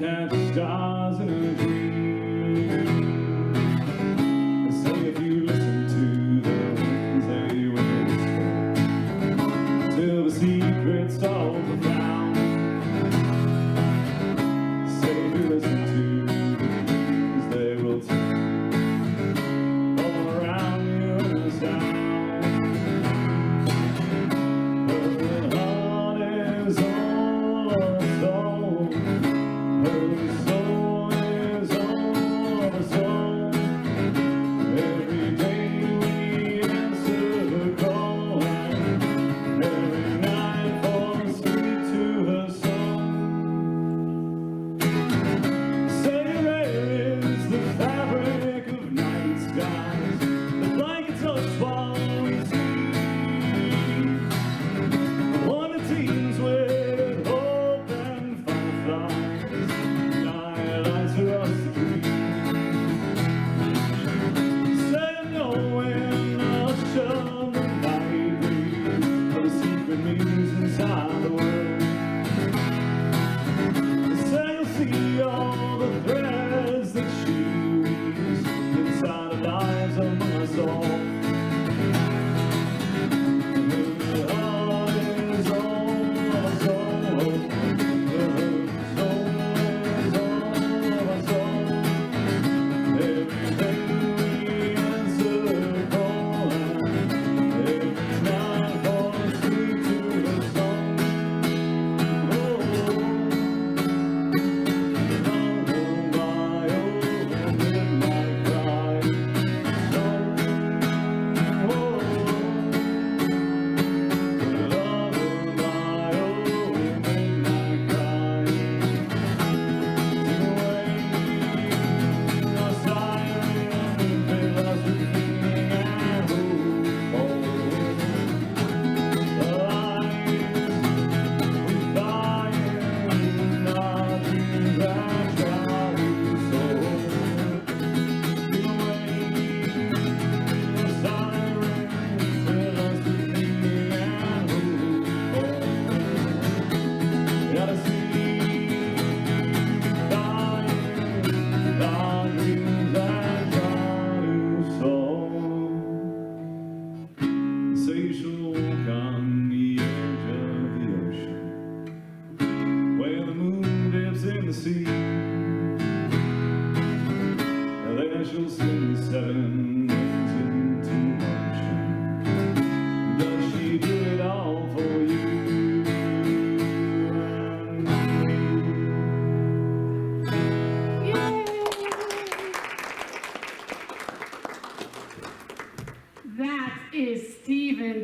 catch stars in a dream. Say if you listen to the winds, they will whisper till the secrets all are found. Say if you listen to the winds, they will tell all around you in a sound.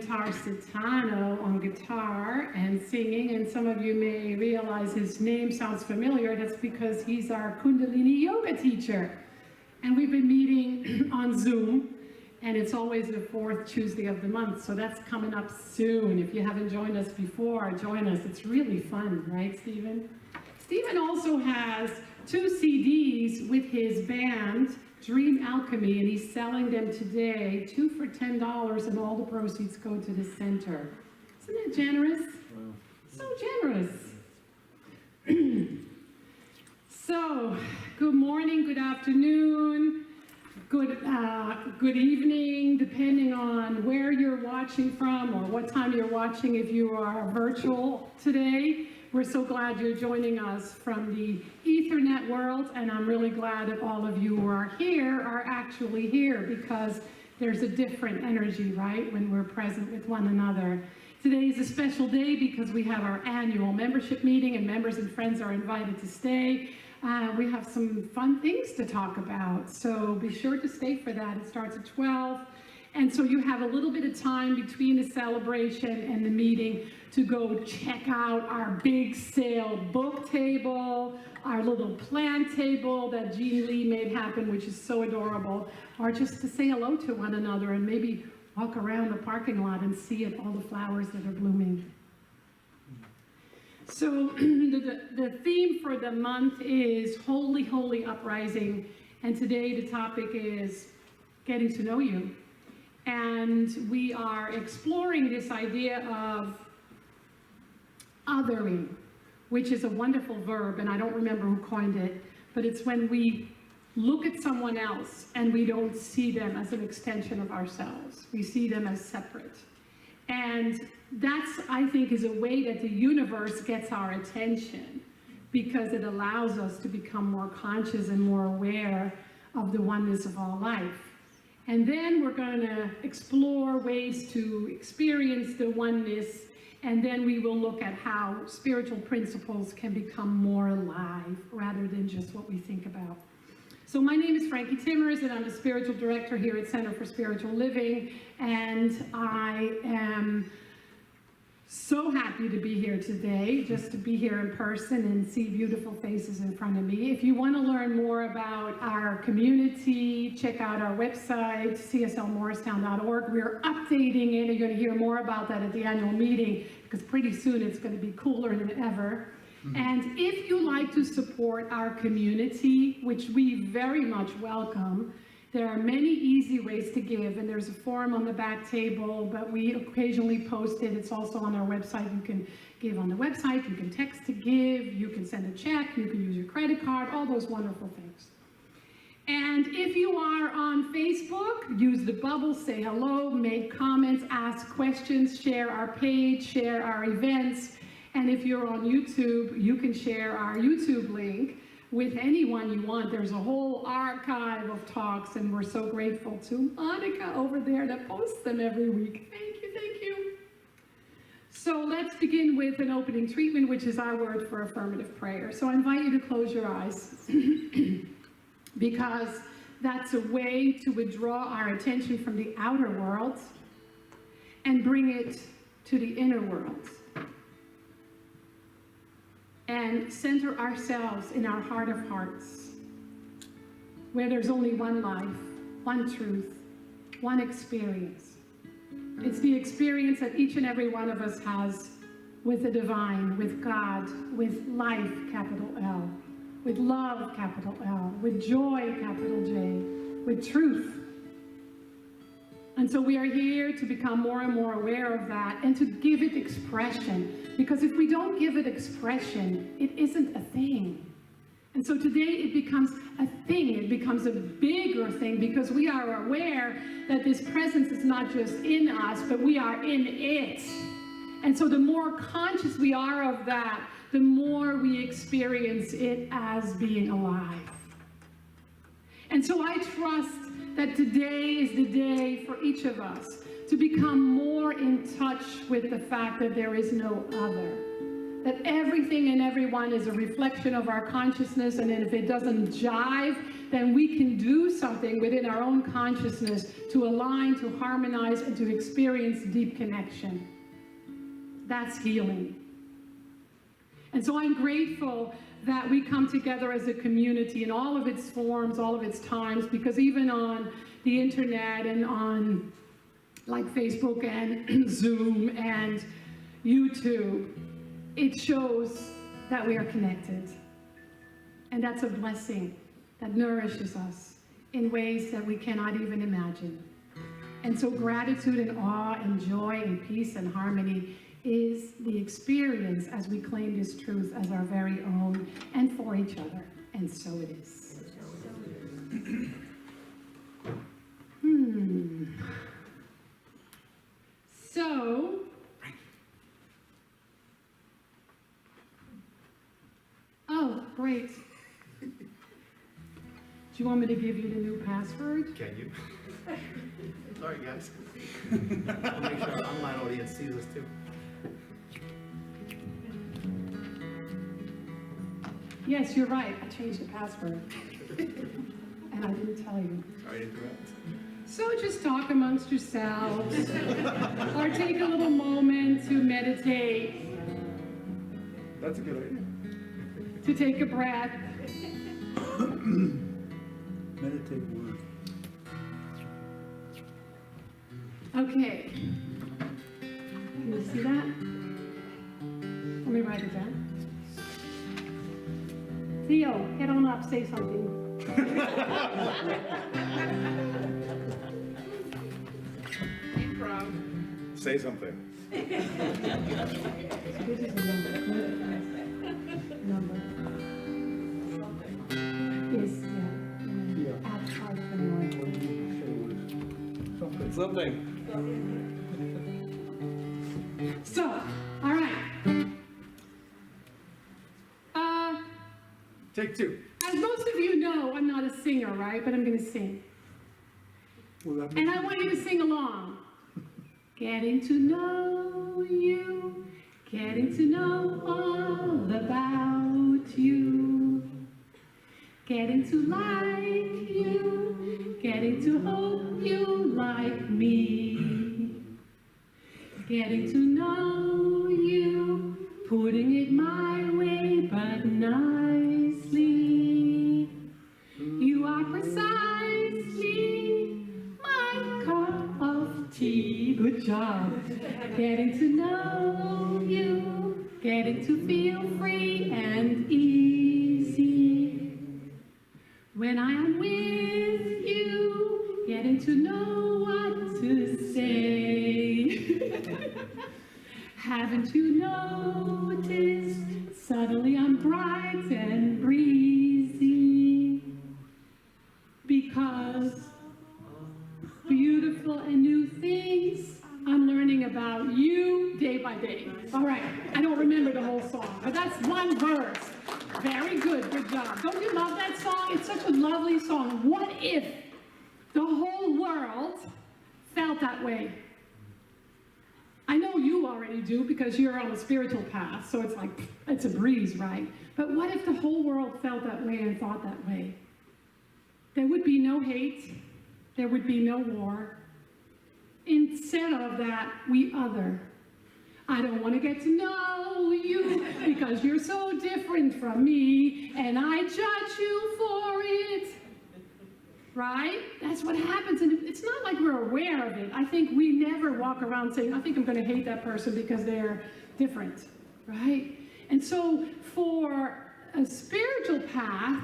Tarsitano on guitar and singing, and some of you may realize his name sounds familiar. That's because he's our Kundalini yoga teacher, and we've been meeting on Zoom, and it's always the fourth Tuesday of the month, so that's coming up soon. If you haven't joined us before, join us. It's really fun, right, Stephen? Stephen also has 2 CDs with his band, Dream Alchemy, and he's selling them today, 2 for $10, and all the proceeds go to the center. Isn't that generous? Wow. So generous. So, good morning, good afternoon, good evening, depending on where you're watching from or what time you're watching if you are virtual today. We're so glad you're joining us from the Ethernet world, and I'm really glad that all of you who are here are actually here, because there's a different energy, right, when we're present with one another. Today is a special day because we have our annual membership meeting, and members and friends are invited to stay. We have some fun things to talk about, so be sure to stay for that. It starts at 12. And so you have a little bit of time between the celebration and the meeting to go check out our big sale book table, our little plant table that Jean Lee made happen, which is so adorable, or just to say hello to one another and maybe walk around the parking lot and see all the flowers that are blooming. So the theme for the month is Holy, Holy Uprising, and today the topic is getting to know you. And we are exploring this idea of othering, which is a wonderful verb, and I don't remember who coined it, but it's when we look at someone else and we don't see them as an extension of ourselves. We see them as separate. And that's, I think, is a way that the universe gets our attention, because it allows us to become more conscious and more aware of the oneness of all life. And then we're going to explore ways to experience the oneness, and then we will look at how spiritual principles can become more alive rather than just what we think about. So my name is Frankie Timmers, and I'm the spiritual director here at Center for Spiritual Living, and I am so happy to be here today, just to be here in person and see beautiful faces in front of me. If you want to learn more about our community, check out our website, cslmorristown.org. We're updating it, and you're going to hear more about that at the annual meeting, because pretty soon it's going to be cooler than ever. And if you like to support our community, which we very much welcome, there are many easy ways to give, and there's a form on the back table, but we occasionally post it. It's also on our website. You can give on the website, you can text to give, you can send a check, you can use your credit card, all those wonderful things. And if you are on Facebook, use the bubble, say hello, make comments, ask questions, share our page, share our events. And if you're on YouTube, you can share our YouTube link with anyone you want. There's a whole archive of talks, and we're so grateful to Monica over there that posts them every week. Thank you, thank you. So let's begin with an opening treatment, which is our word for affirmative prayer. So I invite you to close your eyes because that's a way to withdraw our attention from the outer world and bring it to the inner world, and center ourselves in our heart of hearts, where there's only one life, one truth, one experience. It's the experience that each and every one of us has with the divine, with God, with life, capital L, with love, capital L, with joy, capital J, with truth. And so we are here to become more and more aware of that and to give it expression. Because if we don't give it expression, it isn't a thing. And so today it becomes a thing. It becomes a bigger thing, because we are aware that this presence is not just in us, but we are in it. And so the more conscious we are of that, the more we experience it as being alive. And so I trust that today is the day for each of us to become more in touch with the fact that there is no other. That everything and everyone is a reflection of our consciousness, and if it doesn't jive, then we can do something within our own consciousness to align, to harmonize, and to experience deep connection. That's healing. And so I'm grateful that we come together as a community in all of its forms, all of its times, because even on the internet and on like Facebook and Zoom and YouTube, it shows that we are connected. And that's a blessing that nourishes us in ways that we cannot even imagine. And so gratitude and awe and joy and peace and harmony is the experience as we claim this truth as our very own and for each other. And so it is. So, oh, great. Do you want me to give you the new password? Can you? Sorry, guys. I'll make sure our online audience sees us too. Yes, you're right. I changed the password. And I didn't tell you. Sorry to interrupt. So just talk amongst yourselves, or take a little moment to meditate, That's a good idea. to take a breath. Meditate word. Okay. Can you see that? Let me write it down. Theo, get on up, say something. Say something. This is a number. number. Is, yeah. Something. So, all right. Take two. As most of you know, I'm not a singer, right? But I'm going to sing. And I want you to sing along. Getting to know you, getting to know all about you, getting to like you, getting to hope you like me, getting to know you, putting it my way but nicely. You are precisely my cup of tea. Good job. Getting to know you, getting to feel free and easy. When I am with you, getting to know what to say. Haven't you noticed? Suddenly I'm bright and breezy. Because beautiful and new things I'm learning about you day by day. All right, I don't remember the whole song, but that's one verse. Very good, good job. Don't you love that song? It's such a lovely song. What if the whole world felt that way? I know you already do because you're on a spiritual path, so it's like, it's a breeze, right? But what if the whole world felt that way and thought that way? There would be no hate. There would be no war. Instead of that, we other. I don't want to get to know you because you're so different from me, and I judge you for it. Right? That's what happens, and it's not like we're aware of it. I think we never walk around saying, I think I'm going to hate that person because they're different. Right? And so for a spiritual path,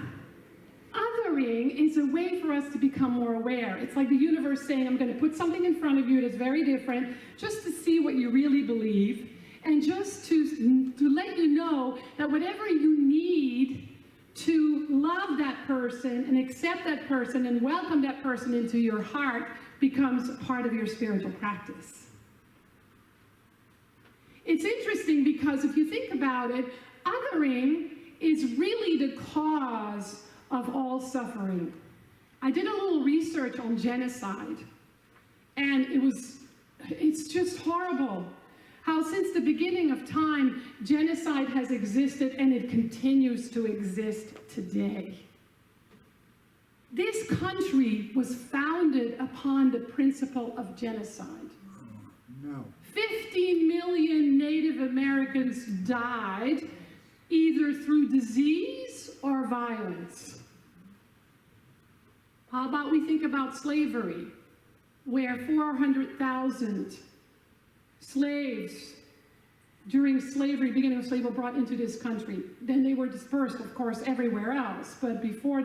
othering is a way for us to become more aware. It's like the universe saying, I'm going to put something in front of you that's very different, just to see what you really believe, and just to let you know that whatever you need to love that person and accept that person and welcome that person into your heart becomes part of your spiritual practice. It's interesting because if you think about it, othering is really the cause of all suffering. I did a little research on genocide, and it's just horrible how since the beginning of time, genocide has existed and it continues to exist today. This country was founded upon the principle of genocide. No. 50 million Native Americans died either through disease or violence. How about we think about slavery, where 400,000 slaves during slavery, beginning of slavery, were brought into this country. Then they were dispersed, of course, everywhere else. But before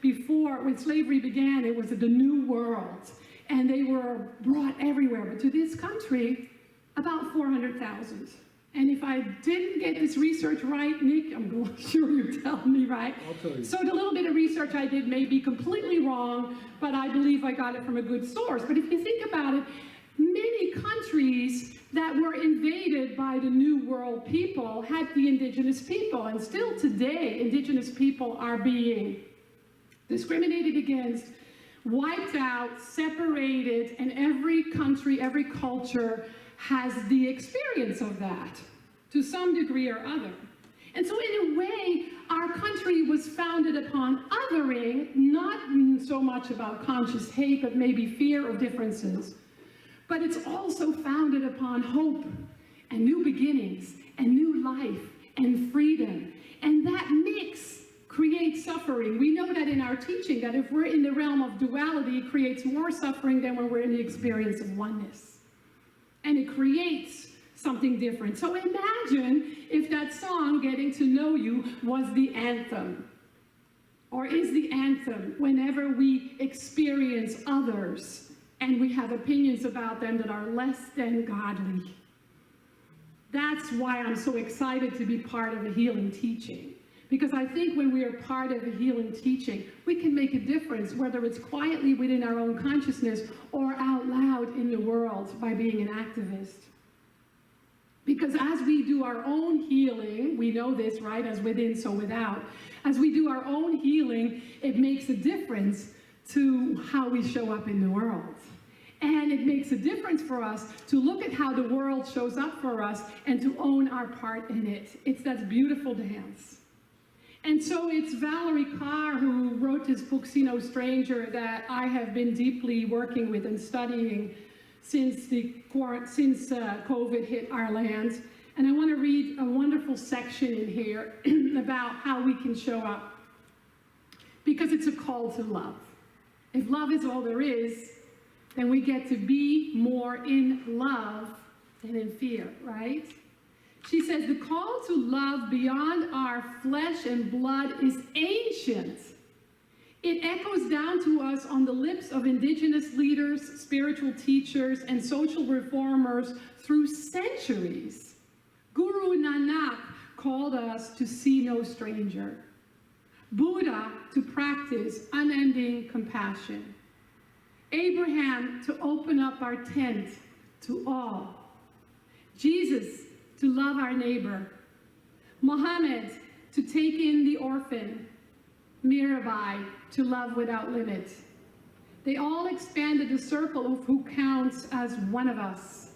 when slavery began, it was the New World, and they were brought everywhere. But to this country, about 400,000. And if I didn't get this research right, Nick, I'm sure you tell me, right? I'll tell you. So the little bit of research I did may be completely wrong, but I believe I got it from a good source. But if you think about it, many countries that were invaded by the New World people had the indigenous people. And still today, indigenous people are being discriminated against, wiped out, separated, and every country, every culture has the experience of that to some degree or other. And so in a way, our country was founded upon othering, not so much about conscious hate, but maybe fear of differences. But it's also founded upon hope and new beginnings and new life and freedom. And that mix creates suffering. We know that in our teaching, that if we're in the realm of duality, it creates more suffering than when we're in the experience of oneness. And it creates something different. So imagine if that song, Getting to Know You, was the anthem, or is the anthem whenever we experience others and we have opinions about them that are less than godly. That's why I'm so excited to be part of a healing teaching. Because I think when we are part of a healing teaching, we can make a difference, whether it's quietly within our own consciousness or out loud in the world by being an activist. Because as we do our own healing, we know this, right? As within, so without. As we do our own healing, it makes a difference to how we show up in the world. And it makes a difference for us to look at how the world shows up for us and to own our part in it. That's beautiful dance. And so it's Valerie Carr who wrote this book, See No Stranger, that I have been deeply working with and studying since COVID hit our land. And I want to read a wonderful section in here about how we can show up. Because it's a call to love. If love is all there is, then we get to be more in love than in fear, right? She says, the call to love beyond our flesh and blood is ancient. It echoes down to us on the lips of indigenous leaders, spiritual teachers, and social reformers through centuries. Guru Nanak called us to see no stranger. Buddha to practice unending compassion. Abraham to open up our tent to all. Jesus to love our neighbor. Muhammad to take in the orphan. Mirabai to love without limit. They all expanded the circle of who counts as one of us,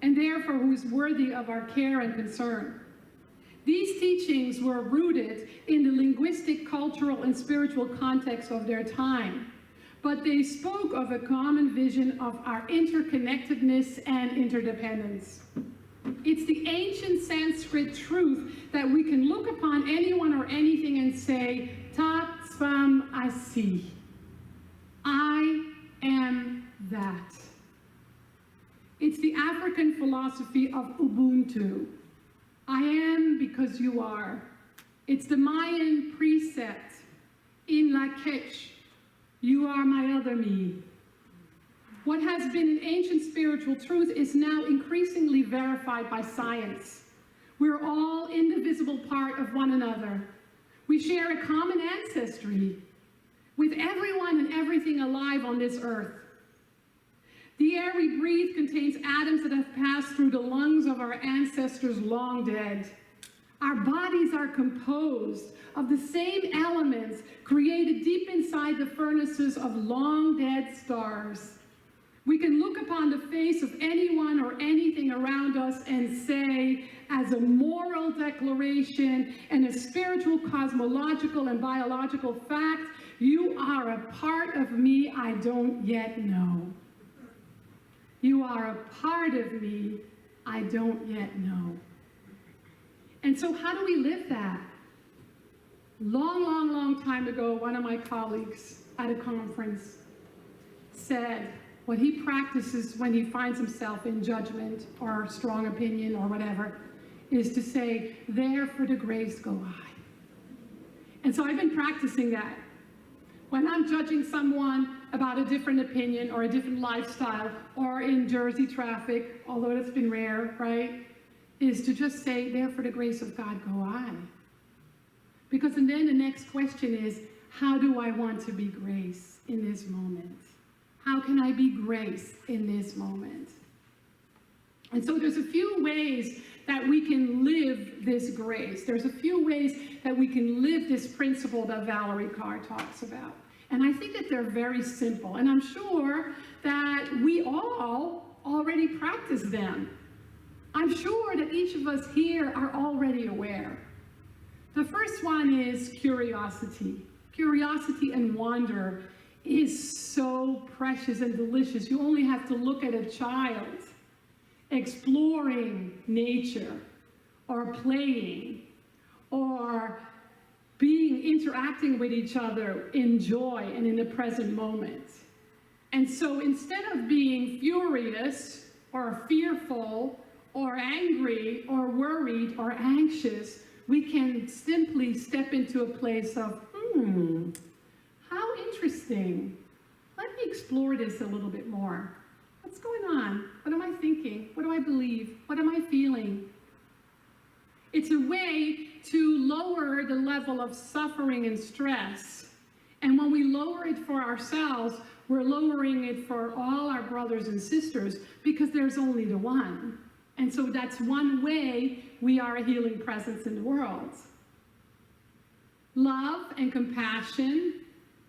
and therefore who is worthy of our care and concern. These teachings were rooted in the linguistic, cultural, and spiritual context of their time, but they spoke of a common vision of our interconnectedness and interdependence. It's the ancient Sanskrit truth that we can look upon anyone or anything and say, Tat Svam Asi. I am that. It's the African philosophy of Ubuntu. I am because you are. It's the Mayan precept in Lak'ech. You are my other me. What has been an ancient spiritual truth is now increasingly verified by science. We're all indivisible part of one another. We share a common ancestry with everyone and everything alive on this earth. The air we breathe contains atoms that have passed through the lungs of our ancestors long dead. Our bodies are composed of the same elements created deep inside the furnaces of long dead stars. We can look upon the face of anyone or anything around us and say, as a moral declaration and a spiritual, cosmological, and biological fact, you are a part of me I don't yet know. You are a part of me I don't yet know. And so how do we live that? Long time ago, one of my colleagues at a conference said what he practices when he finds himself in judgment or strong opinion or whatever is to say, there for the grace go I. And so I've been practicing that. When I'm judging someone about a different opinion or a different lifestyle, or in Jersey traffic, although it's been rare, right, is to just say, there for the grace of God go I. Because and then the next question is, how do I want to be grace in this moment? How can I be grace in this moment? And so there's a few ways that we can live this grace. There's a few ways that we can live this principle that Valerie Carr talks about. And I think that they're very simple. And I'm sure that we all already practice them. I'm sure that each of us here are already aware. The first one is curiosity. Curiosity and wonder is so precious and delicious. You only have to look at a child exploring nature or playing or interacting with each other in joy and in the present moment. And so instead of being furious or fearful or angry or worried or anxious, we can simply step into a place of, how interesting. Let me explore this a little bit more. What's going on? What am I thinking? What do I believe? What am I feeling? It's a way to lower the level of suffering and stress. And when we lower it for ourselves, we're lowering it for all our brothers and sisters, because there's only the one. And so that's one way we are a healing presence in the world. Love and compassion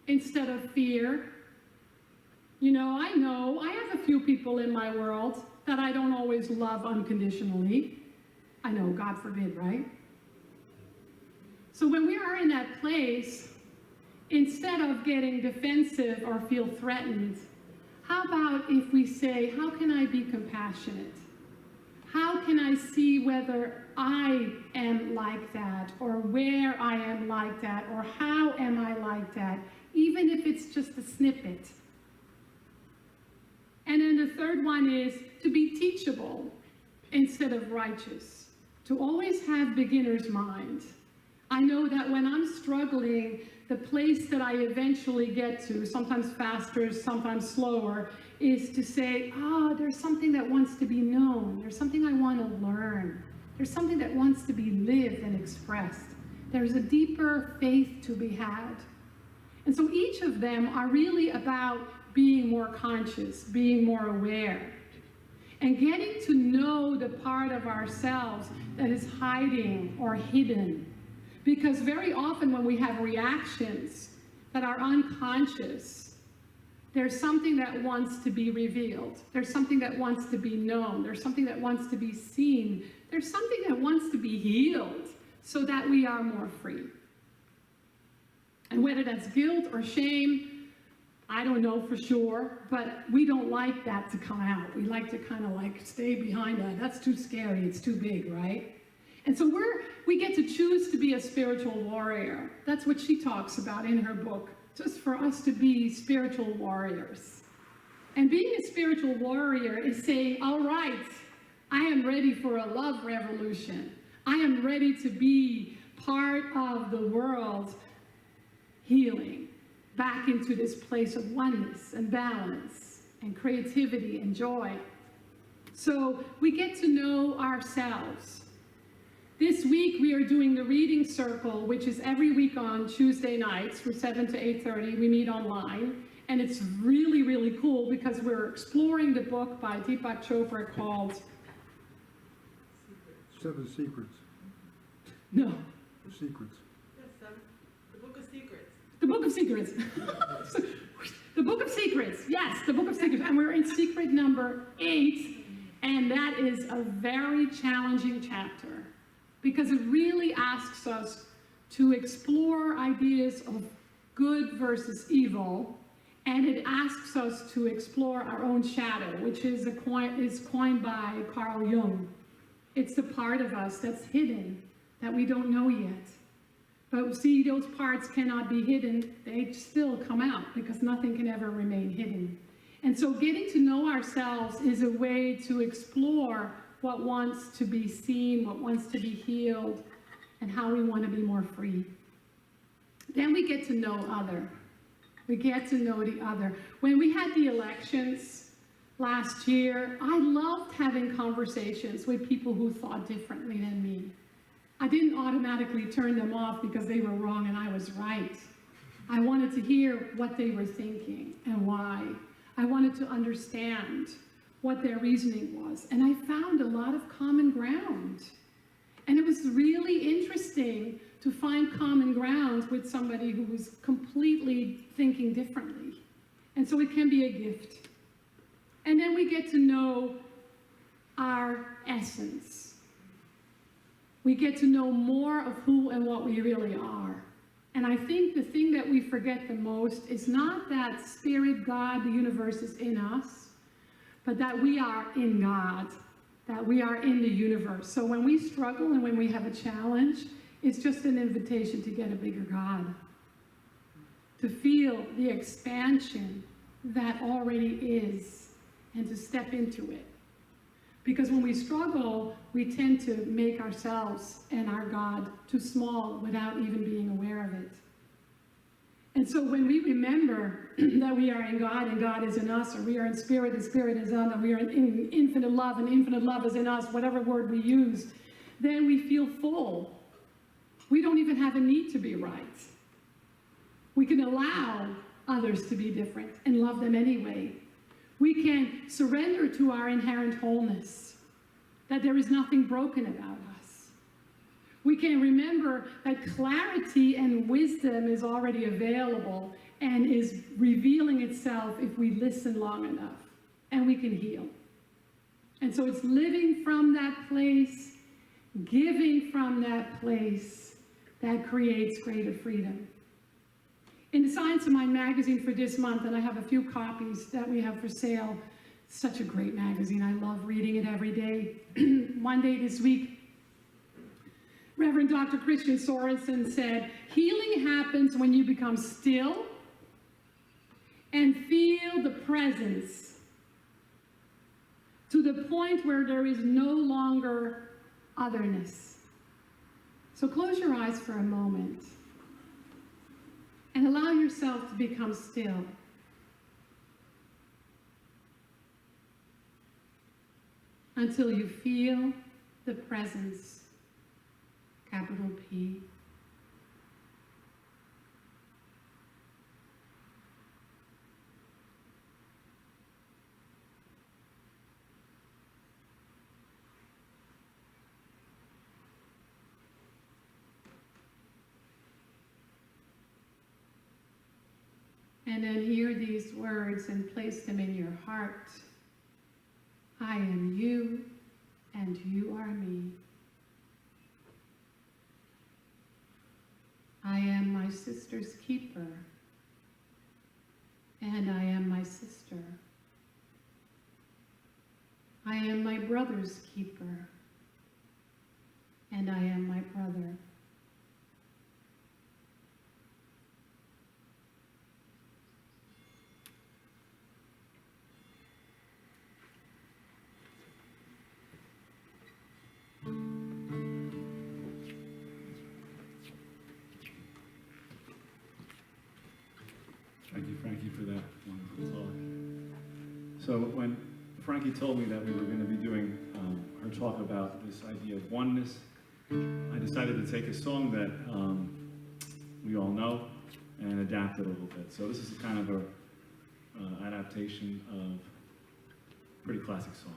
instead of fear. You know I have a few people in my world that I don't always love unconditionally. I know, God forbid, right? So when we are in that place, instead of getting defensive or feel threatened, how about if we say, how can I be compassionate? How can I see whether I am like that, or where I am like that, or how am I like that, even if it's just a snippet? And then the third one is to be teachable instead of righteous. To always have beginner's mind. I know that when I'm struggling, the place that I eventually get to, sometimes faster, sometimes slower, is to say, there's something that wants to be known. There's something I want to learn. There's something that wants to be lived and expressed. There's a deeper faith to be had. And so each of them are really about being more conscious, being more aware, and getting to know the part of ourselves that is hiding or hidden. Because very often when we have reactions that are unconscious, there's something that wants to be revealed. There's something that wants to be known. There's something that wants to be seen. There's something that wants to be healed so that we are more free. And whether that's guilt or shame, I don't know for sure, but we don't like that to come out. We like to kind of like stay behind that. That's too scary, it's too big, right? And so we get to choose to be a spiritual warrior. That's what she talks about in her book, just for us to be spiritual warriors. And being a spiritual warrior is saying, all right, I am ready for a love revolution. I am ready to be part of the world healing back into this place of oneness and balance and creativity and joy. So we get to know ourselves. This week we are doing the reading circle, which is every week on Tuesday nights from 7 to 8:30. We meet online, and it's really, really cool because we're exploring the book by Deepak Chopra called 7 Secrets. No. Secrets. The Book of Secrets. The Book of Secrets. The Book of Secrets. Yes, the Book of Secrets. And we're in secret number 8, and that is a very challenging chapter because it really asks us to explore ideas of good versus evil, and it asks us to explore our own shadow, which is coined by Carl Jung. It's the part of us that's hidden, that we don't know yet. But see, those parts cannot be hidden. They still come out because nothing can ever remain hidden. And so getting to know ourselves is a way to explore what wants to be seen, what wants to be healed, and how we want to be more free. Then we get to know other. We get to know the other. When we had the elections last year, I loved having conversations with people who thought differently than me. I didn't automatically turn them off because they were wrong and I was right. I wanted to hear what they were thinking and why. I wanted to understand what their reasoning was. And I found a lot of common ground. And it was really interesting to find common ground with somebody who was completely thinking differently. And so it can be a gift. And then we get to know our essence. We get to know more of who and what we really are. And I think the thing that we forget the most is not that Spirit, God, the universe is in us, but that we are in God, that we are in the universe. So when we struggle and when we have a challenge, it's just an invitation to get a bigger God, to feel the expansion that already is, and to step into it. Because when we struggle, we tend to make ourselves and our God too small without even being aware of it. And so when we remember that we are in God and God is in us, or we are in spirit and spirit is in us, and we are in infinite love and infinite love is in us, whatever word we use, then we feel full. We don't even have a need to be right. We can allow others to be different and love them anyway. We can surrender to our inherent wholeness, that there is nothing broken about us. We can remember that clarity and wisdom is already available and is revealing itself if we listen long enough, and we can heal. And so it's living from that place, giving from that place, that creates greater freedom. In the Science of Mind magazine for this month, and I have a few copies that we have for sale, such a great magazine. I love reading it every day. One day this week, Reverend Dr. Christian Sorensen said, healing happens when you become still and feel the presence to the point where there is no longer otherness. So close your eyes for a moment and allow yourself to become still. Until you feel the presence, capital P. And then hear these words and place them in your heart. I am you, and you are me. I am my sister's keeper, and I am my sister. I am my brother's keeper, and I am my brother. Thank you, Frankie, for that wonderful talk. So when Frankie told me that we were going to be doing her talk about this idea of oneness, I decided to take a song that we all know and adapt it a little bit. So this is a kind of a adaptation of a pretty classic song.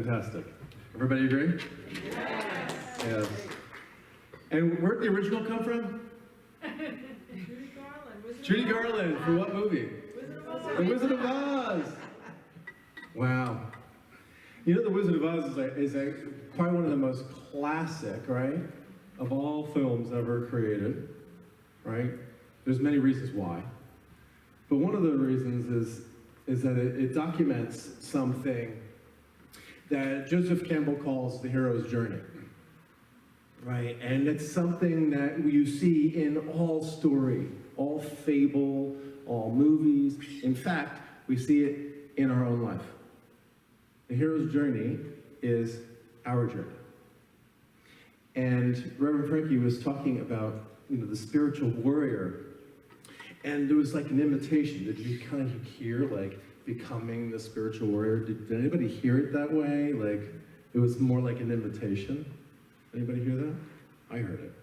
fantastic. Everybody agree? Yes. And where'd the original come from? Judy Garland. Judy Garland, for what movie? Wizard of Oz. The Wizard of Oz. Wow. You know, The Wizard of Oz is probably one of the most classic, right, of all films ever created, right? There's many reasons why. But one of the reasons is that it documents something that Joseph Campbell calls the hero's journey, right? And it's something that you see in all story, all fable, all movies. In fact, we see it in our own life. The hero's journey is our journey. And Reverend Frankie was talking about, the spiritual warrior. And there was like an invitation. Did you kind of hear, like, becoming the spiritual warrior? Did anybody hear it that way? Like, it was more like an invitation? Anybody hear that? I heard it.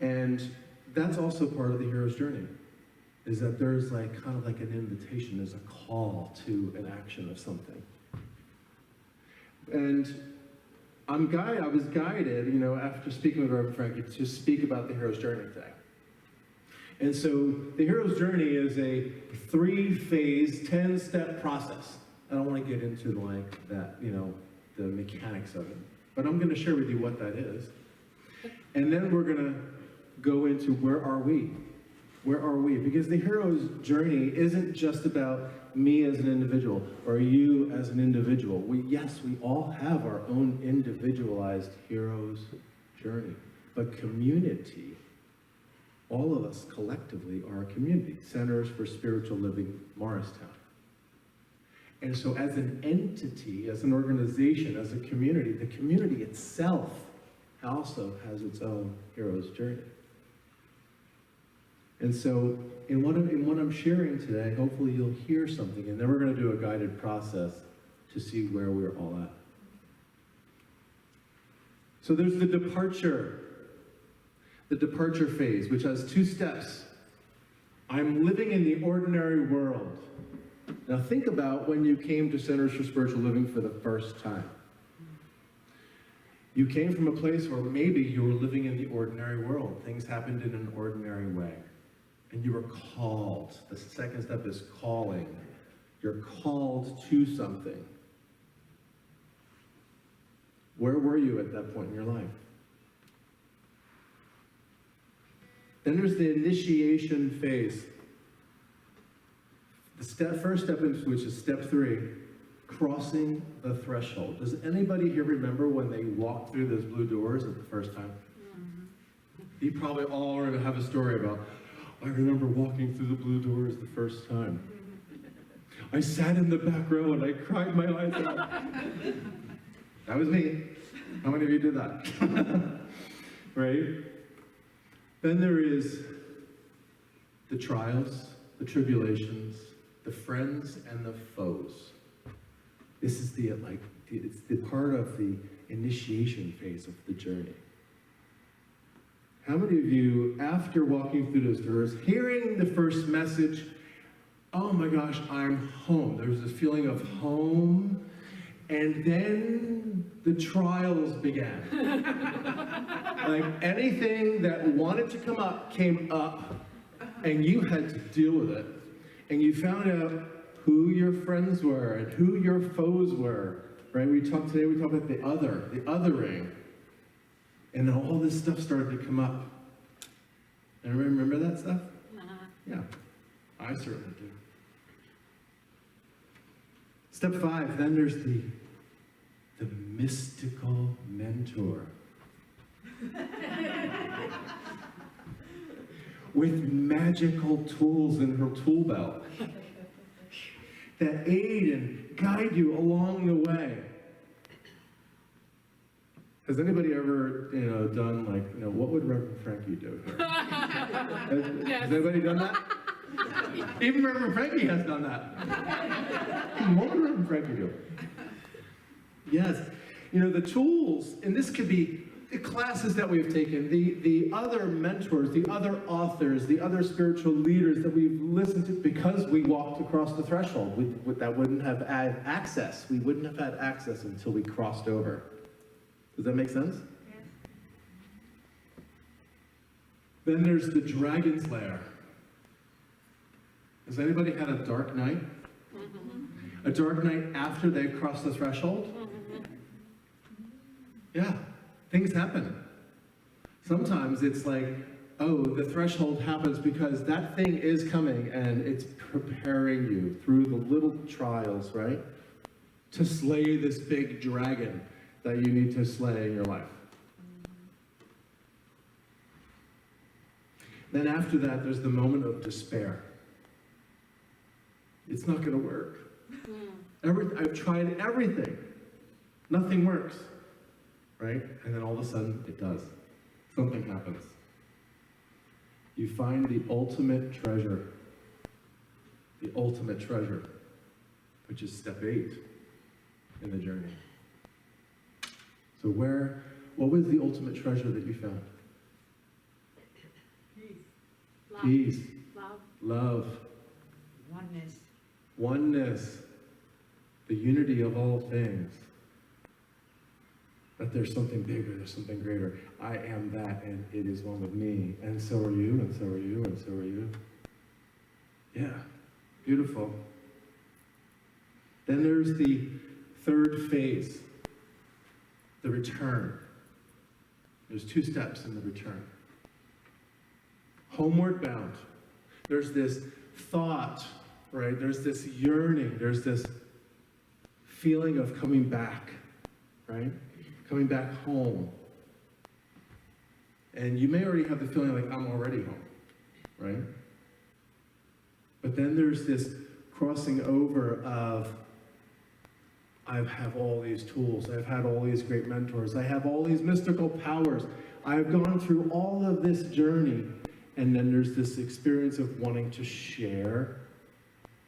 And that's also part of the hero's journey, is that there's like kind of like an invitation, there's a call to an action of something. And I was guided, after speaking with Reverend Frankie, to speak about the hero's journey thing. And so the hero's journey is a 3-phase, 10-step process. I don't want to get into like that, the mechanics of it. But I'm going to share with you what that is. And then we're going to go into where are we? Where are we? Because the hero's journey isn't just about me as an individual or you as an individual. Yes, we all have our own individualized hero's journey. But community, all of us collectively are a community. Centers for Spiritual Living Morristown. And so as an entity, as an organization, as a community, the community itself also has its own hero's journey. And so in what I'm sharing today, hopefully you'll hear something, and then we're going to do a guided process to see where we're all at. So there's the departure phase, which has 2 steps. I'm living in the ordinary world. Now think about when you came to Centers for Spiritual Living for the first time. You came from a place where maybe you were living in the ordinary world. Things happened in an ordinary way. And you were called. The second step is calling. You're called to something. Where were you at that point in your life? Then there's the initiation phase. The first step, which is step 3, crossing the threshold. Does anybody here remember when they walked through those blue doors at the first time? You probably all have a story about, I remember walking through the blue doors the first time. I sat in the back row and I cried my eyes out. That was me. How many of you did that? Right? Then there is the trials, the tribulations, the friends and the foes. This is it's the part of the initiation phase of the journey. How many of you, after walking through those doors, hearing the first message, oh my gosh, I'm home. There was this feeling of home, and then the trials began. Like anything that wanted to come up came up, and you had to deal with it. And you found out who your friends were and who your foes were, right? We talked about the othering. And then all this stuff started to come up. And remember that stuff? Yeah, I certainly do. Step 5, then there's the mystical mentor. With magical tools in her tool belt that aid and guide you along the way. Has anybody ever, done what would Reverend Frankie do here? Has anybody done that? Even Reverend Frankie has done that. What would Reverend Frankie do? Yes, the tools, and this could be the classes that we've taken, the other mentors, the other authors, the other spiritual leaders that we've listened to, because we walked across the threshold. That wouldn't have had access. We wouldn't have had access until we crossed over. Does that make sense? Yes. Then there's the dragon's lair. Has anybody had a dark night? A dark night after they crossed the threshold? Yeah, things happen. Sometimes it's like, oh, the threshold happens because that thing is coming and it's preparing you through the little trials, right? To slay this big dragon that you need to slay in your life. Then after that, there's the moment of despair. It's not going to work. I've tried everything. Nothing works. Right? And then all of a sudden, it does. Something happens. You find the ultimate treasure. The ultimate treasure, which is step 8 in the journey. So what was the ultimate treasure that you found? Love. Peace. Love. Love. Oneness. Oneness. The unity of all things. That there's something bigger, there's something greater. I am that, and it is one with me. And so are you, and so are you, and so are you. Yeah, beautiful. Then there's the third phase, the return. There's 2 steps in the return. Homeward bound. There's this thought, right? There's this yearning. There's this feeling of coming back, right? Coming back home. And you may already have the feeling like, I'm already home, right? But then there's this crossing over of, I have all these tools, I've had all these great mentors, I have all these mystical powers, I've gone through all of this journey, and then there's this experience of wanting to share,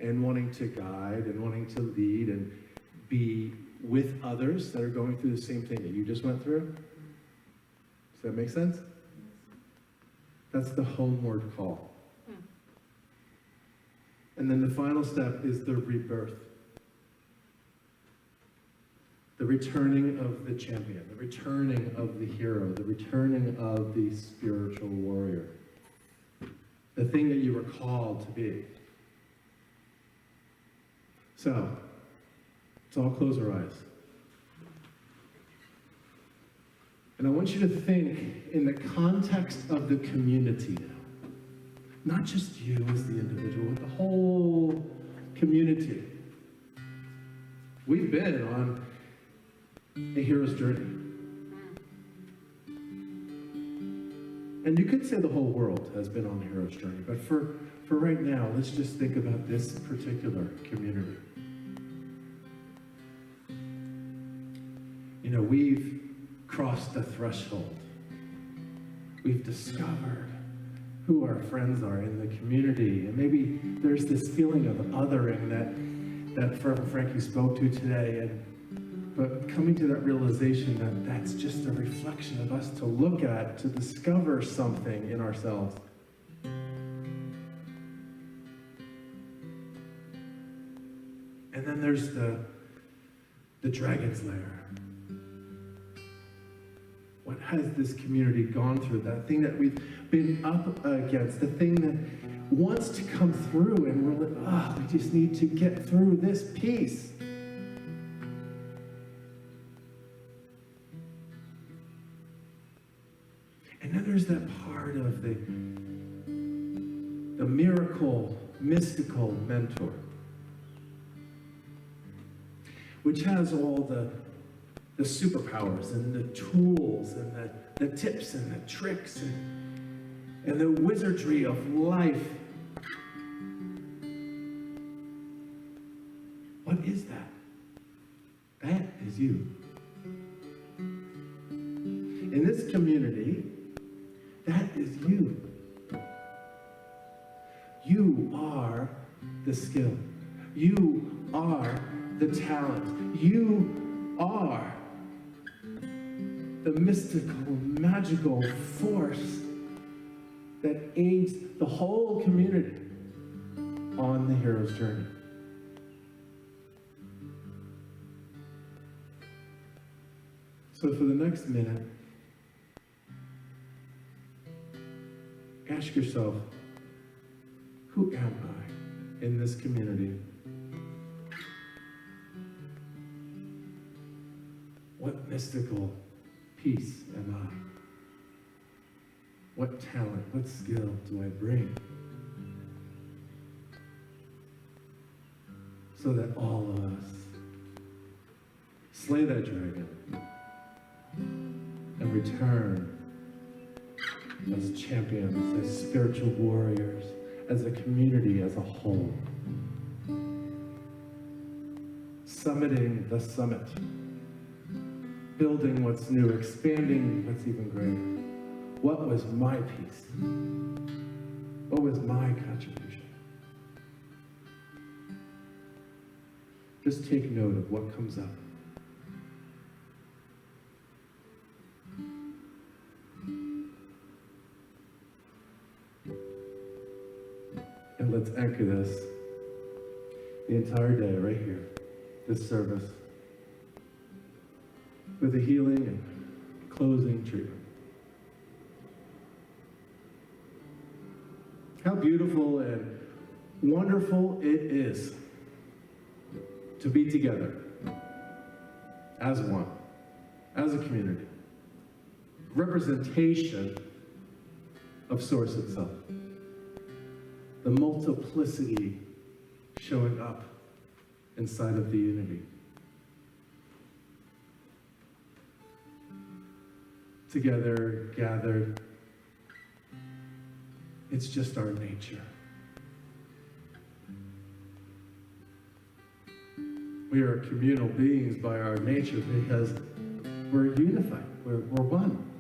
and wanting to guide, and wanting to lead, and be with others that are going through the same thing that you just went through. Does that make sense? That's the homeward call. And then the final step is the rebirth. The returning of the champion, the returning of the hero, the returning of the spiritual warrior. The thing that you were called to be. So, let's all close our eyes. And I want you to think in the context of the community now. Not just you as the individual, but the whole community. We've been on a hero's journey. And you could say the whole world has been on a hero's journey, but for right now, let's just think about this particular community. You know, we've crossed the threshold. We've discovered who our friends are in the community. And maybe there's this feeling of othering that Frankie spoke to today. But coming to that realization that that's just a reflection of us to look at, to discover something in ourselves. And then there's the dragon's lair. What has this community gone through? That thing that we've been up against, the thing that wants to come through, and we're like, we just need to get through this piece. And then there's that part of the miracle, mystical mentor, which has all the superpowers and the tools and the tips and the tricks and the wizardry of life. What is that? That is you. In this community, that is you. You are the skill. You are the talent. You are the mystical, magical force that aids the whole community on the hero's journey. So for the next minute, ask yourself, who am I in this community? What mystical piece am I? What talent, what skill do I bring? So that all of us slay that dragon and return as champions, as spiritual warriors, as a community as a whole. Summiting the summit. Building what's new, expanding what's even greater. What was my piece? What was my contribution? Just take note of what comes up. And let's anchor this the entire day right here, this service, with a healing and closing treatment. How beautiful and wonderful it is to be together as one, as a community. Representation of Source itself. The multiplicity showing up inside of the unity. Together, gathered, it's just our nature. We are communal beings by our nature because we're unified, we're one.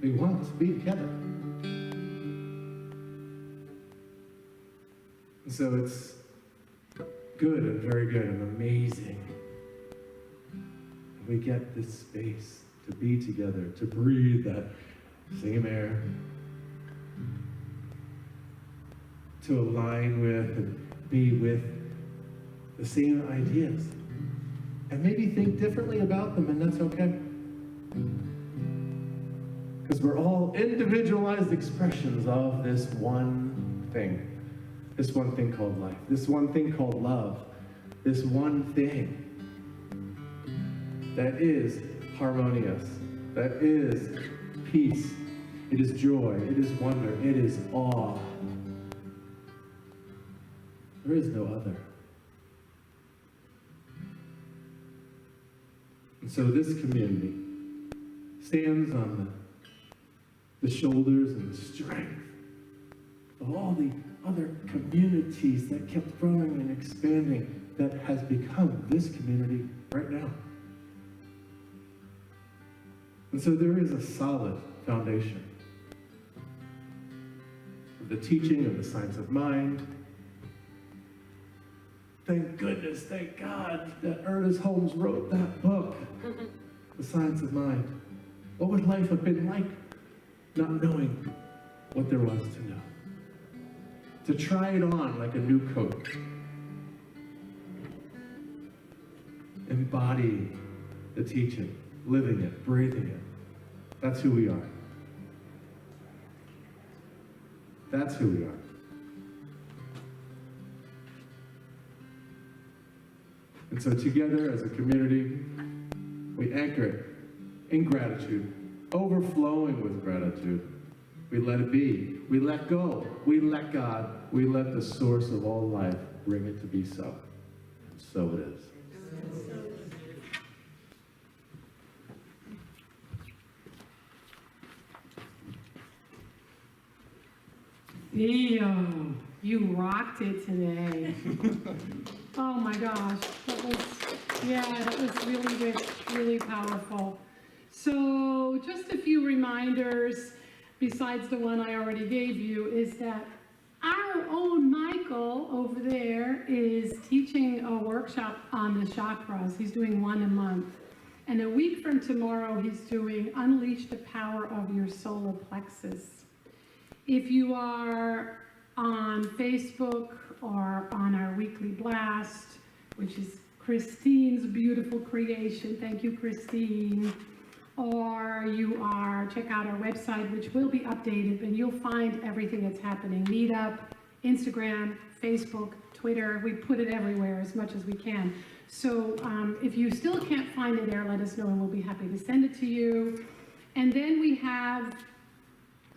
We want to be together. And so it's good and very good and amazing. We get this space to be together, to breathe that same air, to align with and be with the same ideas. And maybe think differently about them, and that's okay. Because we're all individualized expressions of this one thing called life, this one thing called love, this one thing that is harmonious, that is peace, it is joy, it is wonder, it is awe. There is no other. And so this community stands on the shoulders and the strength of all the other communities that kept growing and expanding that has become this community right now. And so there is a solid foundation of the teaching of the science of mind. Thank goodness, thank God that Ernest Holmes wrote that book, The Science of Mind. What would life have been like not knowing what there was to know? To try it on like a new coat. Embody the teaching, living it, breathing it. That's who we are. That's who we are. And so together as a community, we anchor it in gratitude, overflowing with gratitude. We let it be. We let go. We let God. We let the source of all life bring it to be so. And so it is. Theo, you rocked it today. Oh my gosh, that was really rich, really powerful. So just a few reminders, besides the one I already gave you, is that our own Michael over there is teaching a workshop on the chakras. He's doing one a month. And a week from tomorrow, he's doing Unleash the Power of Your Solar Plexus. If you are on Facebook or on our weekly blast, which is Christine's beautiful creation, thank you, Christine, or you are, check out our website, which will be updated, and you'll find everything that's happening. Meetup, Instagram, Facebook, Twitter, we put it everywhere as much as we can. So if you still can't find it there, let us know and we'll be happy to send it to you. And then we have,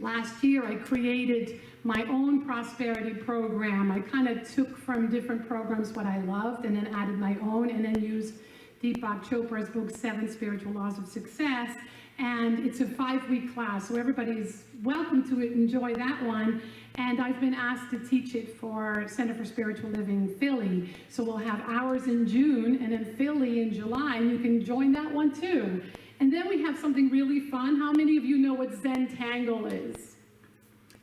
last year I created my own prosperity program. I kind of took from different programs what I loved and then added my own, and then used Deepak Chopra's book, 7 Spiritual Laws of Success. And it's a 5-week class, so everybody's welcome to enjoy that one. And I've been asked to teach it for Center for Spiritual Living Philly. So we'll have ours in June and then Philly in July, and you can join that one too. And then we have something really fun. How many of you know what Zentangle is?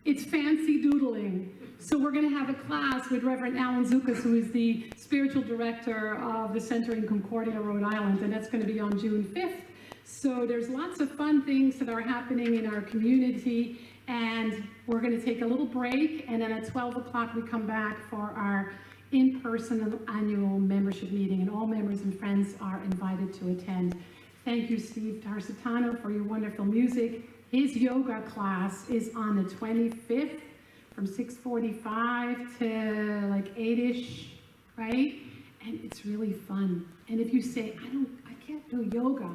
It's fancy doodling. So we're going to have a class with Reverend Alan Zukas, who is the spiritual director of the center in Concordia, Rhode Island, and that's going to be on June 5th. So there's lots of fun things that are happening in our community, and we're going to take a little break, and then at 12 o'clock we come back for our in-person annual membership meeting, and all members and friends are invited to attend. Thank you, Steve Tarsitano, for your wonderful music. His yoga class is on the 25th from 6:45 to like 8-ish, right? And it's really fun. And if you say, I can't do yoga,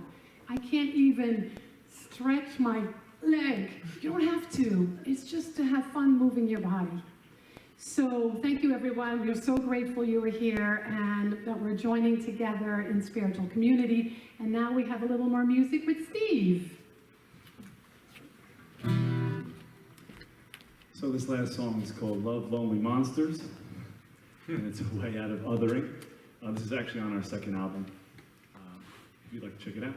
I can't even stretch my leg, you don't have to. It's just to have fun moving your body. So thank you, everyone. We're so grateful you were here and that we're joining together in spiritual community. And now we have a little more music with Steve. So this last song is called Love Lonely Monsters, and it's a way out of othering. This is actually on our second album. If you'd like to check it out.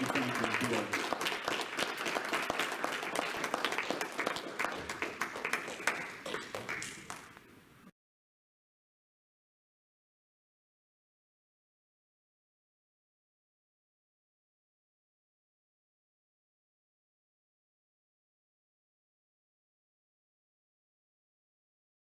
Frankie and Theo.